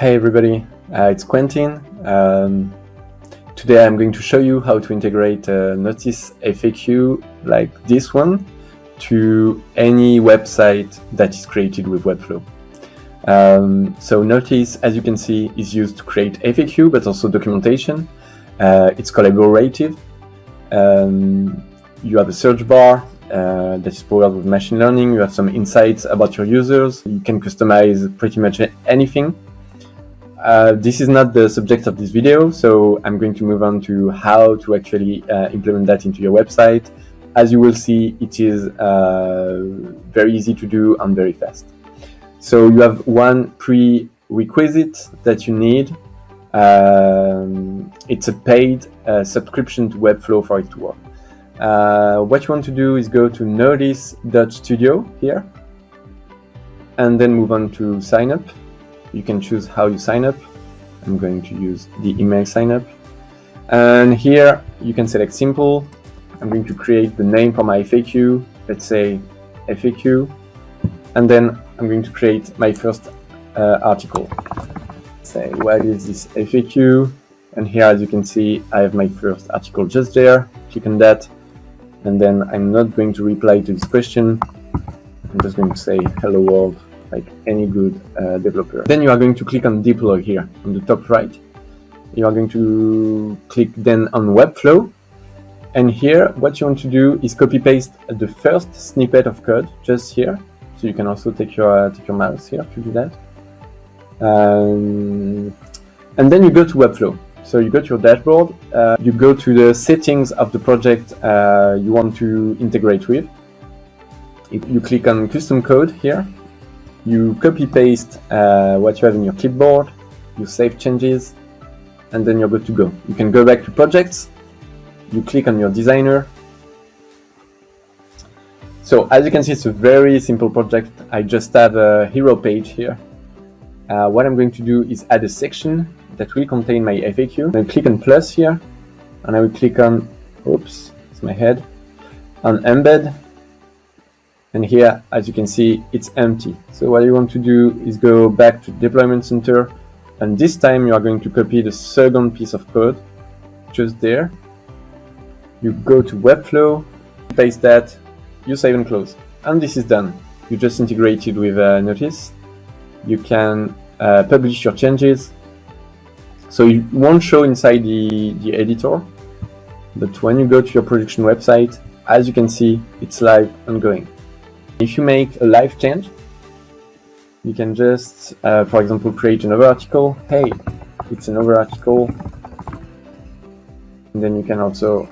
Hey everybody, it's Quentin. Today I'm going to show you how to integrate a Notice FAQ like this one to any website that is created with Webflow. So Notice, as you can see, is used to create FAQ but also documentation. It's collaborative. You have a search bar that is powered with machine learning. You have some insights about your users. You can customize pretty much anything. This is not the subject of this video, so I'm going to move on to how to actually implement that into your website. As you will see, it is very easy to do and very fast. So you have one prerequisite that you need. It's a paid subscription to Webflow for it to work. What you want to do is go to notice.studio here, and then move on to sign up. You can choose how you sign up. I'm going to use the email sign up. And here you can select simple. I'm going to create the name for my FAQ. Let's say FAQ. And then I'm going to create my first article. Say, what is this FAQ? And here, as you can see, I have my first article just there. Click on that. And then I'm not going to reply to this question. I'm just going to say hello world, like any good developer. Then you are going to click on deploy here on the top right. You are going to click then on Webflow. And here, what you want to do is copy paste the first snippet of code just here. So you can also take your mouse here to do that. And then you go to Webflow. So you go to your dashboard. You go to the settings of the project you want to integrate with. You click on custom code here. You copy paste what you have in your clipboard, you save changes, and then you're good to go. You can go back to projects, you click on your designer. So as you can see, it's a very simple project. I just have a hero page here. What I'm going to do is add a section that will contain my FAQ. Then click on plus here, and I will click on, oops, it's my head, on embed. And here, as you can see, it's empty. So what you want to do is go back to deployment center, and this time you are going to copy the second piece of code, just there. You go to Webflow, paste that, you save and close. And this is done. You just integrated with Notice. You can publish your changes. So it won't show inside the editor, but when you go to your production website, as you can see, it's live and going. If you make a live change, you can just, for example, create another article. Hey, it's another article. And then you can also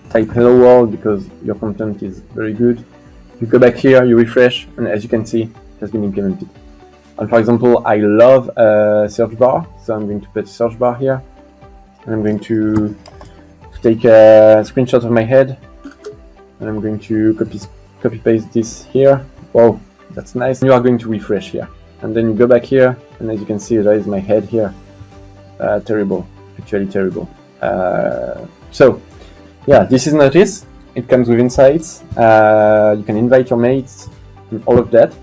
type hello world because your content is very good. You go back here, you refresh, and as you can see, it has been implemented. And for example, I love a search bar, so I'm going to put a search bar here. And I'm going to take a screenshot of my head, and I'm going to copy paste this here. Wow, that's nice. You are going to refresh here, and then you go back here, and as you can see, there is my head here. Terrible, actually terrible. So yeah, this is Notice. It comes with insights. You can invite your mates and all of that.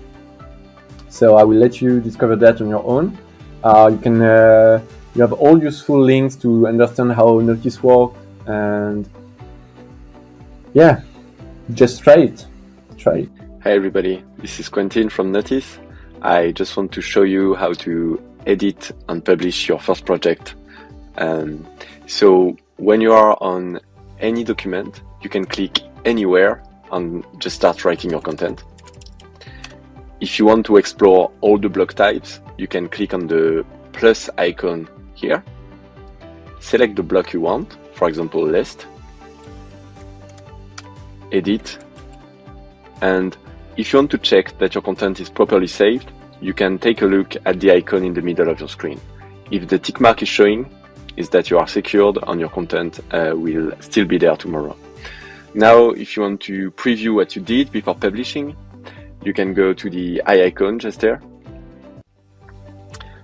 So I will let you discover that on your own. You have all useful links to understand how Notice works, and yeah, just try it. Hi everybody, this is Quentin from Notice. I just want to show you how to edit and publish your first project. So when you are on any document, you can click anywhere and just start writing your content. If you want to explore all the block types, you can click on the plus icon here. Select the block you want, for example, list, edit. And if you want to check that your content is properly saved, you can take a look at the icon in the middle of your screen. If the tick mark is showing, is that you are secured and your content will still be there tomorrow. Now, if you want to preview what you did before publishing, you can go to the eye icon just there,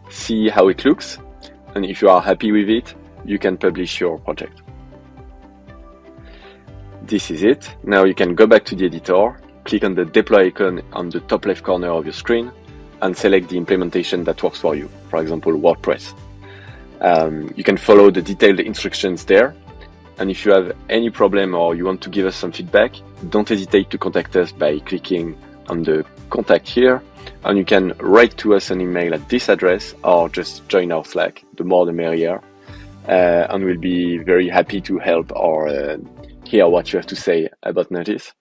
see how it looks, and if you are happy with it, you can publish your project. This is it. Now you can go back to the editor, click on the deploy icon on the top left corner of your screen, and select the implementation that works for you. for example, WordPress. You can follow the detailed instructions there. And if you have any problem or you want to give us some feedback, don't hesitate to contact us by clicking on the contact here. And you can write to us an email at this address or just join our Slack. The more the merrier. And we'll be very happy to help or hear what you have to say about Notice.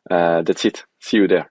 That's it. See you there.